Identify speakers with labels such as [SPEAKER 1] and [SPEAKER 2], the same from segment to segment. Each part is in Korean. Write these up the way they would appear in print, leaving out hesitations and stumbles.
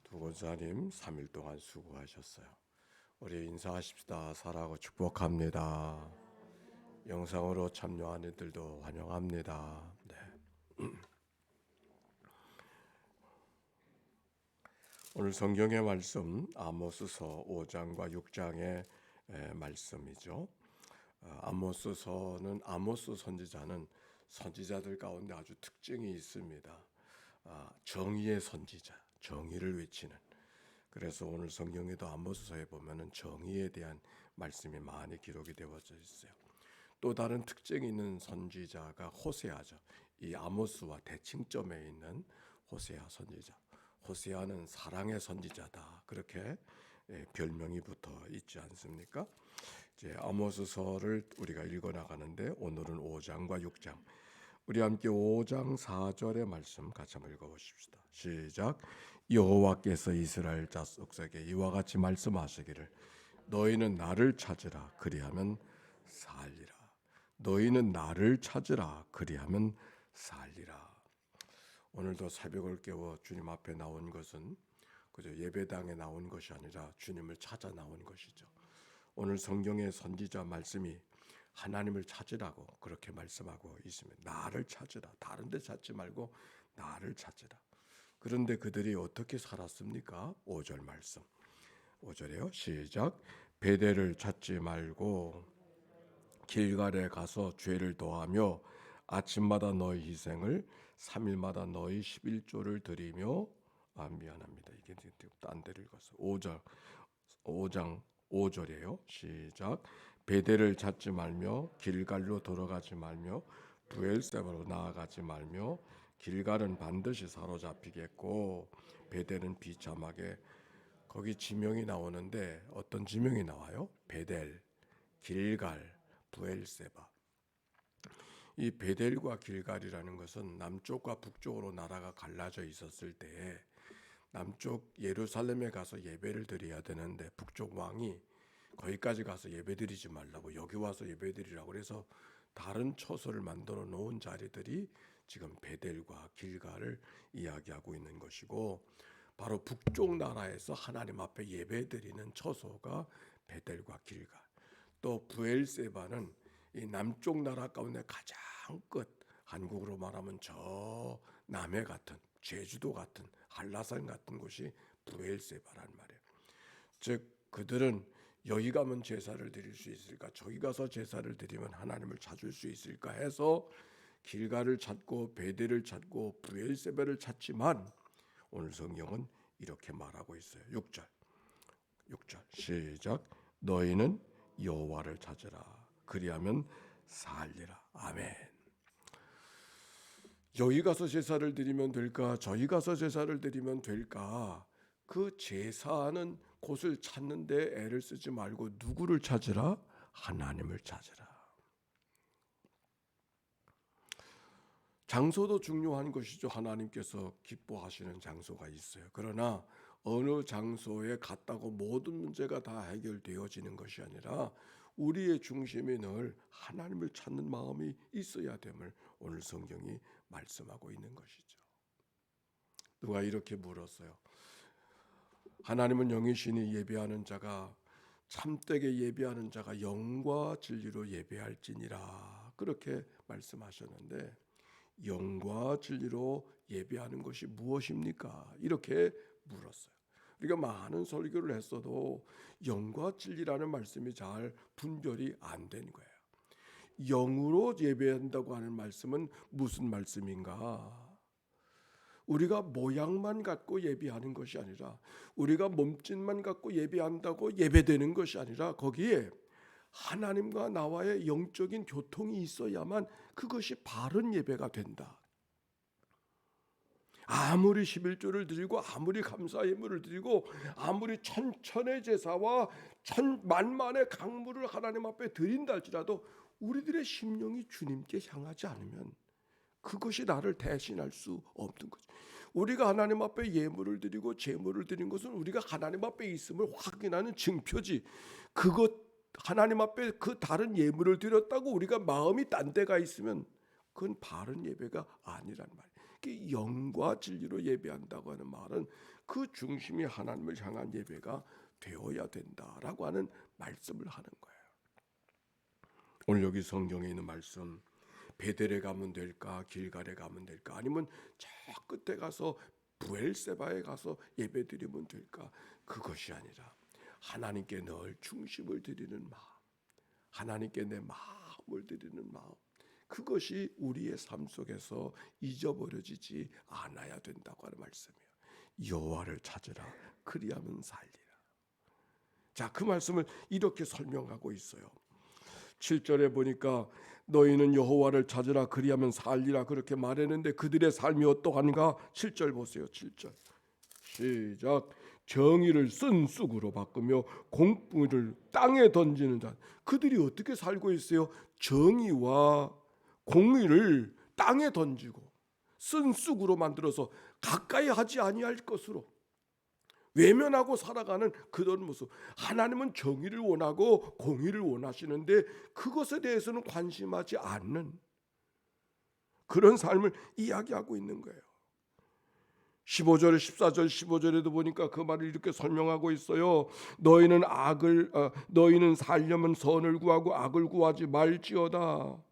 [SPEAKER 1] 두 권사님 3일 동안 수고하셨어요. 우리 인사하십시다. 사랑하고 축복합니다. 영상으로 참여하는 이들도 환영합니다. 네. 오늘 성경의 말씀 아모스서 5장과 6장의 말씀이죠. 아모스서는 아모스 선지자는 선지자들 가운데 아주 특징이 있습니다. 정의의 선지자, 정의를 외치는. 그래서 오늘 성경에도 아모스서에 보면은 정의에 대한 말씀이 많이 기록이 되어져 있어요. 또 다른 특징이 있는 선지자가 호세아죠. 이 아모스와 대칭점에 있는 호세아 선지자. 호세아는 사랑의 선지자다. 그렇게 별명이 붙어 있지 않습니까? 이제 아모스서를 우리가 읽어 나가는데 오늘은 5장과 6장. 우리 함께 5장 4절의 말씀 같이 한번 읽어보십시다. 시작. 여호와께서 이스라엘 자손에게 이와 같이 말씀하시기를 너희는 나를 찾으라 그리하면 살리라. 너희는 나를 찾으라 그리하면 살리라. 오늘도 새벽을 깨워 주님 앞에 나온 것은 그저 예배당에 나온 것이 아니라 주님을 찾아 나온 것이죠. 오늘 성경의 선지자 말씀이 하나님을 찾으라고 그렇게 말씀하고 있습니다. 나를 찾으라. 다른 데 찾지 말고 나를 찾으라. 그런데 그들이 어떻게 살았습니까? 5절 말씀. 5절에요. 시작. 베델을 찾지 말고 길갈에 가서 죄를 더하며 아침마다 너희 희생을 3일마다 너희 11조를 드리며 미안합니다. 이게 딴 데를 읽었어. 5장 5절이에요. 시작. 베델을 찾지 말며 길갈로 돌아가지 말며 브엘세바로 나아가지 말며 길갈은 반드시 사로잡히겠고 베델은 비참하게. 거기 지명이 나오는데 어떤 지명이 나와요? 베델, 길갈, 브엘세바. 이 베델과 길갈이라는 것은 남쪽과 북쪽으로 나라가 갈라져 있었을 때에 남쪽 예루살렘에 가서 예배를 드려야 되는데 북쪽 왕이 거기까지 가서 예배드리지 말라고 여기 와서 예배드리라고 그래서 다른 처소를 만들어 놓은 자리들이 지금 베델과 길갈을 이야기하고 있는 것이고 바로 북쪽 나라에서 하나님 앞에 예배드리는 처소가 베델과 길갈. 또 브엘세바는 이 남쪽 나라 가운데 가장 끝, 한국으로 말하면 저 남해 같은 제주도 같은 한라산 같은 곳이 브엘세바란 말이에요. 즉 그들은 여기 가면 제사를 드릴 수 있을까? 저기 가서 제사를 드리면 하나님을 찾을 수 있을까 해서 길갈을 찾고 베델을 찾고 브엘세바를 찾지만 오늘 성경은 이렇게 말하고 있어요. 6절 시작. 너희는 여호와를 찾으라. 그리하면 살리라. 아멘. 여기 가서 제사를 드리면 될까? 저기 가서 제사를 드리면 될까? 그 제사하는 곳을 찾는데 애를 쓰지 말고 누구를 찾으라? 하나님을 찾으라. 장소도 중요한 것이죠. 하나님께서 기뻐하시는 장소가 있어요. 그러나 어느 장소에 갔다고 모든 문제가 다 해결되어지는 것이 아니라 우리의 중심이 늘 하나님을 찾는 마음이 있어야 됨을 오늘 성경이 말씀하고 있는 것이죠. 누가 이렇게 물었어요. 하나님은 영이시니 예배하는 자가 참되게 예배하는 자가 영과 진리로 예배할지니라 그렇게 말씀하셨는데 영과 진리로 예배하는 것이 무엇입니까? 이렇게 물었어요. 우리가 많은 설교를 했어도 영과 진리라는 말씀이 잘 분별이 안 된 거예요. 영으로 예배한다고 하는 말씀은 무슨 말씀인가? 우리가 모양만 갖고 예배하는 것이 아니라 우리가 몸짓만 갖고 예배한다고 예배되는 것이 아니라 거기에 하나님과 나와의 영적인 교통이 있어야만 그것이 바른 예배가 된다. 아무리 11조를 드리고 아무리 감사 예물을 드리고 아무리 천천의 제사와 천만만의 강물을 하나님 앞에 드린다 할지라도 우리들의 심령이 주님께 향하지 않으면 그것이 나를 대신할 수 없는 거죠. 우리가 하나님 앞에 예물을 드리고 제물을 드린 것은 우리가 하나님 앞에 있음을 확인하는 증표지. 그것 하나님 앞에 그 다른 예물을 드렸다고 우리가 마음이 딴 데가 있으면 그건 바른 예배가 아니란 말이에요. 영과 진리로 예배한다고 하는 말은 그 중심이 하나님을 향한 예배가 되어야 된다라고 하는 말씀을 하는 거예요. 오늘 여기 성경에 있는 말씀, 베델에 가면 될까, 길갈에 가면 될까, 아니면 저 끝에 가서 부엘세바에 가서 예배드리면 될까? 그것이 아니라 하나님께 늘 중심을 드리는 마음, 하나님께 내 마음을 드리는 마음, 그것이 우리의 삶 속에서 잊어버려지지 않아야 된다고 하는 말씀이에요. 여호와를 찾으라, 그리하면 살리라. 자, 그 말씀을 이렇게 설명하고 있어요. 7절에 보니까 너희는 여호와를 찾으라, 그리하면 살리라, 그렇게 말했는데 그들의 삶이 어떠한가? 7절 보세요. 7절 시작. 정의를 쓴 쑥으로 바꾸며 공의를 땅에 던지는 자. 그들이 어떻게 살고 있어요? 정의와 공의를 땅에 던지고 쓴 쑥으로 만들어서 가까이 하지 아니할 것으로 외면하고 살아가는 그런 모습. 하나님은 정의를 원하고 공의를 원하시는데 그것에 대해서는 관심하지 않는 그런 삶을 이야기하고 있는 거예요. 15절, 14절, 15절에도 보니까 그 말을 이렇게 설명하고 있어요. 너희는 살려면 선을 구하고 악을 구하지 말지어다.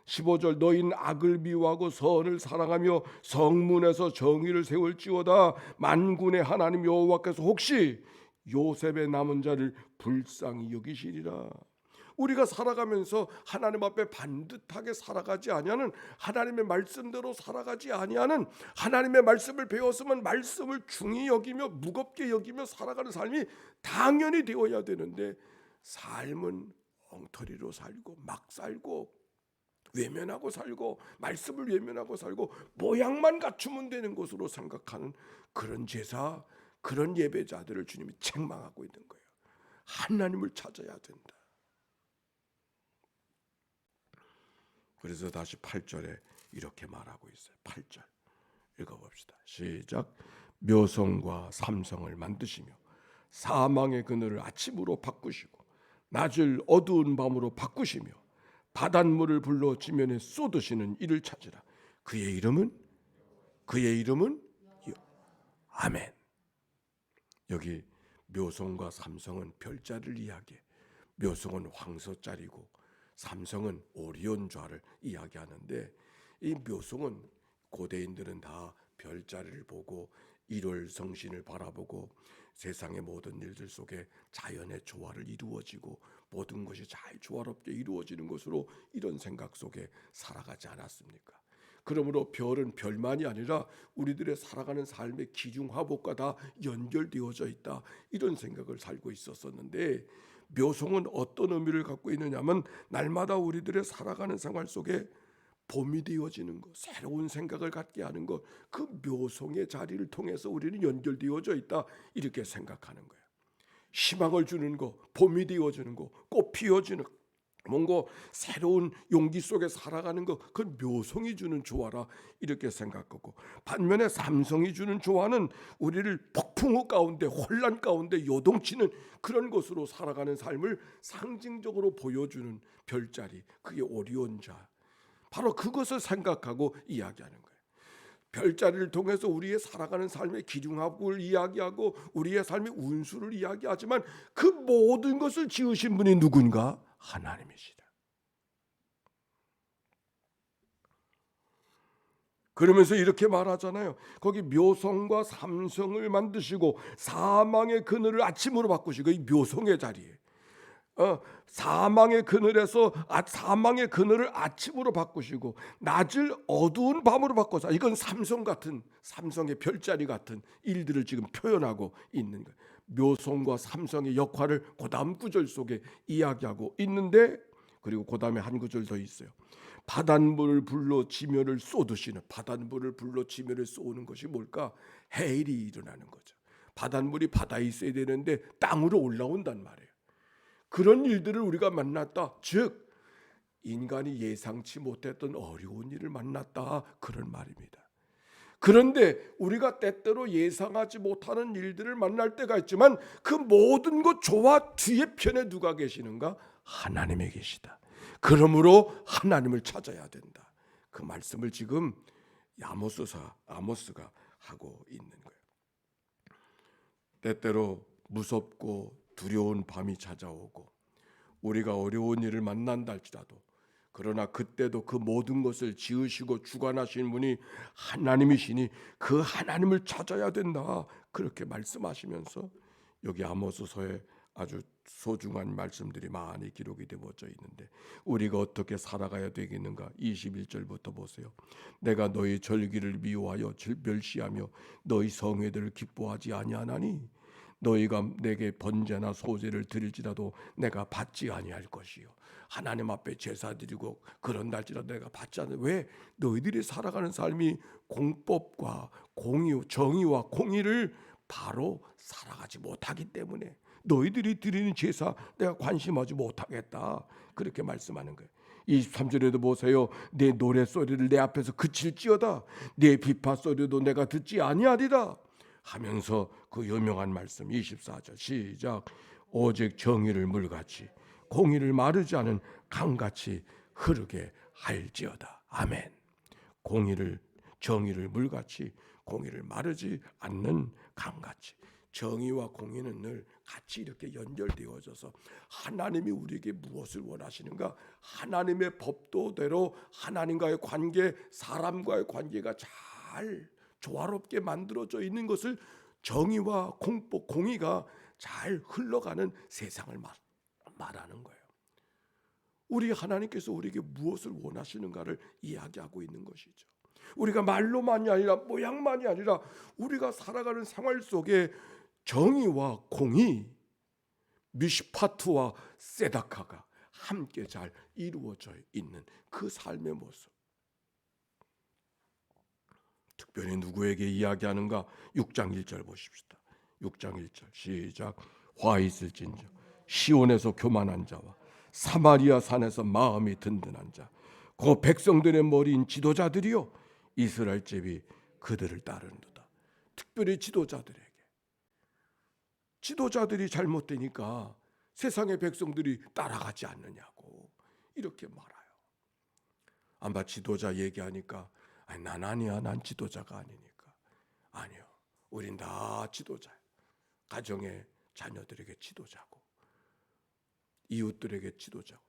[SPEAKER 1] 15절 너희는 악을 미워하고 선을 사랑하며 성문에서 정의를 세울지어다. 만군의 하나님 여호와께서 혹시 요셉의 남은 자를 불쌍히 여기시리라. 우리가 살아가면서 하나님 앞에 반듯하게 살아가지 아니하는, 하나님의 말씀대로 살아가지 아니하는, 하나님의 말씀을 배웠으면 말씀을 중히 여기며 무겁게 여기며 살아가는 삶이 당연히 되어야 되는데, 삶은 엉터리로 살고 막 살고 외면하고 살고 말씀을 외면하고 살고 모양만 갖추면 되는 것으로 생각하는 그런 제사, 그런 예배자들을 주님이 책망하고 있는 거예요. 하나님을 찾아야 된다. 그래서 다시 8절에 이렇게 말하고 있어요. 8절 읽어봅시다. 시작. 묘성과 삼성을 만드시며 사망의 그늘을 아침으로 바꾸시고 낮을 어두운 밤으로 바꾸시며 바닷물을 불러 지면에 쏟으시는 이를 찾으라. 그의 이름은 아멘. 여기 묘성과 삼성은 별자를 이야기해. 묘성은 황소자리고 삼성은 오리온좌를 이야기하는데, 이 묘성은 고대인들은 다 별자리를 보고 일월성신을 바라보고 세상의 모든 일들 속에 자연의 조화를 이루어지고 모든 것이 잘 조화롭게 이루어지는 것으로 이런 생각 속에 살아가지 않았습니까? 그러므로 별은 별만이 아니라 우리들의 살아가는 삶의 기중화복과 다 연결되어져 있다, 이런 생각을 살고 있었었는데, 묘성은 어떤 의미를 갖고 있느냐면 날마다 우리들의 살아가는 생활 속에 봄이 되어지는 것, 새로운 생각을 갖게 하는 것, 그 묘성의 자리를 통해서 우리는 연결되어져 있다, 이렇게 생각하는 거예요. 희망을 주는 것, 봄이 되어지는 것, 꽃 피어지는 뭔가 새로운 용기 속에 살아가는 것, 그 묘성이 주는 조화라, 이렇게 생각하고, 반면에 삼성이 주는 조화는 우리를 폭풍우 가운데 혼란 가운데 요동치는 그런 것으로 살아가는 삶을 상징적으로 보여주는 별자리, 그게 오리온자, 바로 그것을 생각하고 이야기하는 거예요. 별자리를 통해서 우리의 살아가는 삶의 기중합을 이야기하고 우리의 삶의 운수를 이야기하지만 그 모든 것을 지으신 분이 누군가? 하나님이시다. 그러면서 이렇게 말하잖아요. 거기 묘성과 삼성을 만드시고 사망의 그늘을 아침으로 바꾸시고, 이 묘성의 자리에 사망의 그늘에서 사망의 그늘을 아침으로 바꾸시고 낮을 어두운 밤으로 바꿔서, 이건 삼성 같은, 삼성의 별자리 같은 일들을 지금 표현하고 있는 거예요. 묘성과 삼성의 역할을 그 다음 구절 속에 이야기하고 있는데, 그리고 그 다음에 한 구절 더 있어요. 바닷물을 불러 지면을 쏟으시는, 바닷물을 불러 지면을 쏘는 것이 뭘까? 해일이 일어나는 거죠. 바닷물이 바다에 있어야 되는데 땅으로 올라온단 말이에요. 그런 일들을 우리가 만났다, 즉 인간이 예상치 못했던 어려운 일을 만났다, 그런 말입니다. 그런데 우리가 때때로 예상하지 못하는 일들을 만날 때가 있지만 그 모든 것 조화 뒤에 편에 누가 계시는가? 하나님이 계시다. 그러므로 하나님을 찾아야 된다. 그 말씀을 지금 아모스가 하고 있는 거예요. 때때로 무섭고 두려운 밤이 찾아오고 우리가 어려운 일을 만난다 할지라도, 그러나 그때도 그 모든 것을 지으시고 주관하시는 분이 하나님이시니 그 하나님을 찾아야 된다, 그렇게 말씀하시면서 여기 아모스서에 아주 소중한 말씀들이 많이 기록이 되어져 있는데, 우리가 어떻게 살아가야 되겠는가? 21절부터 보세요. 내가 너희 절기를 미워하여 멸시하며 너희 성회들을 기뻐하지 아니하나니 너희가 내게 번제나 소제를 드릴지라도 내가 받지 아니할 것이요. 하나님 앞에 제사 드리고 그런다 할지라도 내가 받지 않는. 왜? 너희들이 살아가는 삶이 공법과 정의와 공의를 바로 살아가지 못하기 때문에 너희들이 드리는 제사 내가 관심하지 못하겠다, 그렇게 말씀하는 거예요. 23절에도 보세요. 내 노랫소리를 내 앞에서 그칠지어다 내 비파 소리도 내가 듣지 아니하리라 하면서 그 유명한 말씀 24절 시작. 오직 정의를 물같이 공의를 마르지 않은 강같이 흐르게 할지어다. 아멘. 정의를 물같이 공의를 마르지 않는 강같이. 정의와 공의는 늘 같이 이렇게 연결되어져서 하나님이 우리에게 무엇을 원하시는가, 하나님의 법도대로 하나님과의 관계, 사람과의 관계가 잘 조화롭게 만들어져 있는 것을 정의와 공의가 잘 흘러가는 세상을 말하는 거예요. 우리 하나님께서 우리에게 무엇을 원하시는가를 이야기하고 있는 것이죠. 우리가 말로만이 아니라 모양만이 아니라 우리가 살아가는 생활 속에 정의와 공의, 미시파트와 세다카가 함께 잘 이루어져 있는 그 삶의 모습. 특별히 누구에게 이야기하는가? 6장 1절 보십시다. 6장 1절 시작. 화 있을진저 시온에서 교만한 자와 사마리아 산에서 마음이 든든한 자, 그 백성들의 머리인 지도자들이요 이스라엘 집이 그들을 따르는도다. 특별히 지도자들이 잘못되니까 세상의 백성들이 따라가지 않느냐고 이렇게 말해요. 아마 지도자 얘기하니까 난 아니야, 난 지도자가 아니니까. 아니요, 우린 다 지도자예요. 가정의 자녀들에게 지도자고 이웃들에게 지도자고.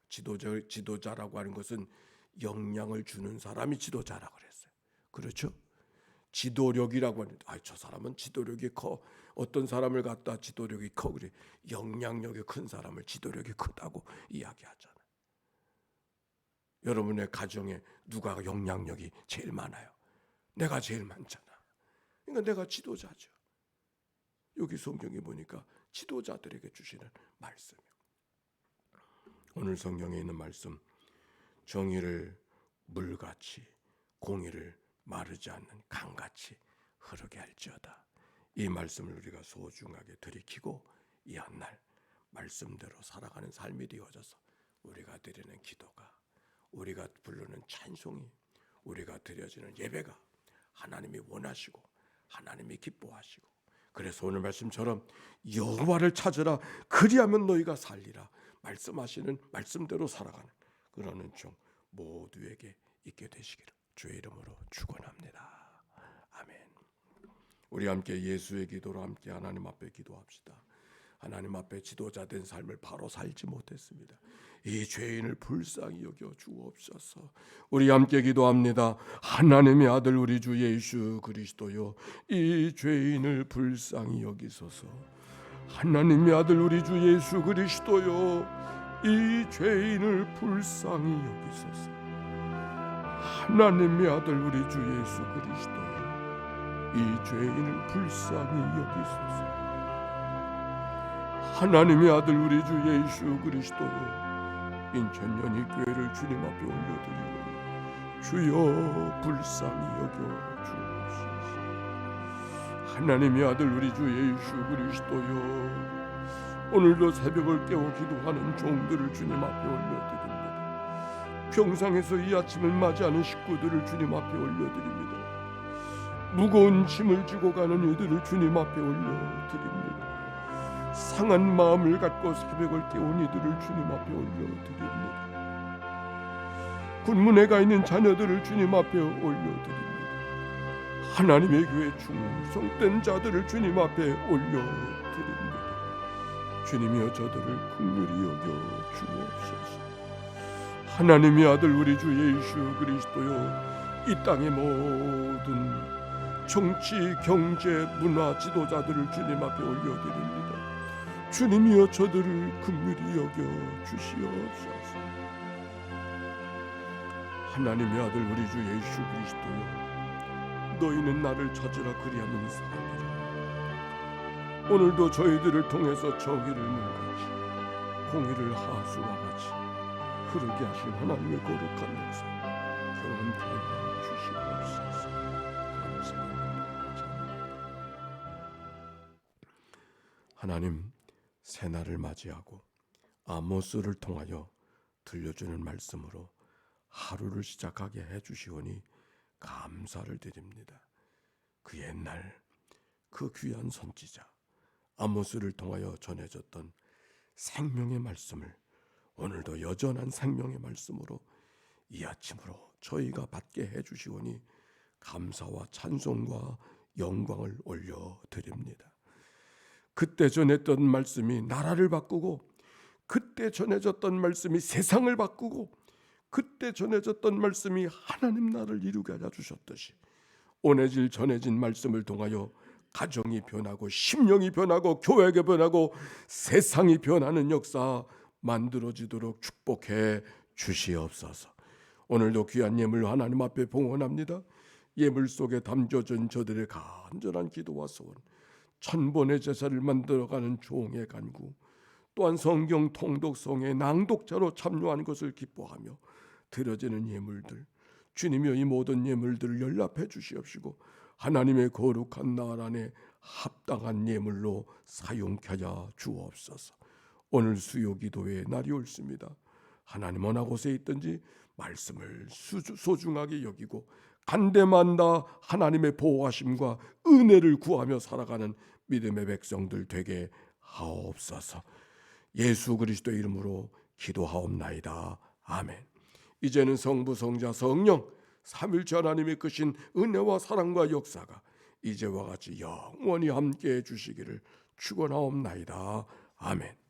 [SPEAKER 1] 지도자라고 하는 것은 영향을 주는 사람이 지도자라고 그랬어요. 그렇죠? 지도력이라고 하는데 저 사람은 지도력이 커. 어떤 사람을 갖다 지도력이 커 그래. 영향력이 큰 사람을 지도력이 크다고 이야기하잖아요. 여러분의 가정에 누가 영향력이 제일 많아요? 내가 제일 많잖아. 그러니까 내가 지도자죠. 여기 성경에 보니까 지도자들에게 주시는 말씀이에요. 오늘 성경에 있는 말씀, 정의를 물같이 공의를 마르지 않는 강같이 흐르게 할지어다. 이 말씀을 우리가 소중하게 들이키고 이 한날 말씀대로 살아가는 삶이 되어져서 우리가 드리는 기도가, 우리가 부르는 찬송이, 우리가 드려지는 예배가 하나님이 원하시고 하나님이 기뻐하시고, 그래서 오늘 말씀처럼 여호와를 찾으라 그리하면 너희가 살리라 말씀하시는 말씀대로 살아가는 그런 은총 모두에게 있게 되시기를 주의 이름으로 축원합니다. 아멘. 우리 함께 예수의 기도로 함께 하나님 앞에 기도합시다. 하나님 앞에 지도자된 삶을 바로 살지 못했습니다. 이 죄인을 불쌍히 여겨 주옵소서. 우리 함께 기도합니다. 하나님의 아들 우리 주 예수 그리스도요, 이 죄인을 불쌍히 여기소서. 하나님의 아들 우리 주 예수 그리스도요, 이 죄인을 불쌍히 여기소서. 하나님의 아들 우리 주 예수 그리스도요, 이 죄인을 불쌍히 여기소서. 하나님의 아들 우리 주 예수 그리스도요, 인천연희 교회를 주님 앞에 올려드리고 주여 불쌍히 여겨 주옵소서. 하나님의 아들 우리 주 예수 그리스도요, 오늘도 새벽을 깨워 기도하는 종들을 주님 앞에 올려드립니다. 평상에서 이 아침을 맞이하는 식구들을 주님 앞에 올려드립니다. 무거운 짐을 지고 가는 이들을 주님 앞에 올려드립니다. 상한 마음을 갖고 새벽을 깨운 이들을 주님 앞에 올려드립니다. 군문에 가 있는 자녀들을 주님 앞에 올려드립니다. 하나님의 교회 충성된 자들을 주님 앞에 올려드립니다. 주님이여 저들을 긍휼히 여겨 주옵소서. 하나님의 아들 우리 주 예수 그리스도여, 이 땅의 모든 정치, 경제, 문화 지도자들을 주님 앞에 올려드립니다. 주님이여 저들을 긍휼히 여겨 주시옵소서. 하나님의 아들 우리 주 예수 그리스도여, 너희는 나를 찾으라 그리하는 사람이라. 오늘도 저희들을 통해서 정의를 물같이 공의를 하수와 같이 흐르게 하신 하나님의 거룩한 역사 경험케 주시옵소서. 감사합니다. 하나님, 새날을 맞이하고 아모스를 통하여 들려주는 말씀으로 하루를 시작하게 해주시오니 감사를 드립니다. 그 옛날 그 귀한 선지자 아모스를 통하여 전해졌던 생명의 말씀을 오늘도 여전한 생명의 말씀으로 이 아침으로 저희가 받게 해주시오니 감사와 찬송과 영광을 올려드립니다. 그때 전했던 말씀이 나라를 바꾸고, 그때 전해졌던 말씀이 세상을 바꾸고, 그때 전해졌던 말씀이 하나님 나라를 이루게 하여 주셨듯이 오늘 전해진 말씀을 통하여 가정이 변하고 심령이 변하고 교회가 변하고 세상이 변하는 역사 만들어지도록 축복해 주시옵소서. 오늘도 귀한 예물 하나님 앞에 봉헌합니다. 예물 속에 담겨진 저들의 간절한 기도와 소원, 천번의 제사를 만들어가는 종의 간구, 또한 성경 통독성의 낭독자로 참여하는 것을 기뻐하며 드려지는 예물들, 주님이여 이 모든 예물들을 연락해 주시옵시고 하나님의 거룩한 나라 안에 합당한 예물로 사용케 하여 주옵소서. 오늘 수요 기도의 날이 옳습니다. 하나님 어느 곳에 있든지 말씀을 소중하게 여기고 간대만다 하나님의 보호하심과 은혜를 구하며 살아가는 믿음의 백성들 되게 하옵소서. 예수 그리스도의 이름으로 기도하옵나이다. 아멘. 이제는 성부, 성자, 성령 삼일체 하나님의 크신 은혜와 사랑과 역사가 이제와 같이 영원히 함께해 주시기를 축원하옵나이다. 아멘.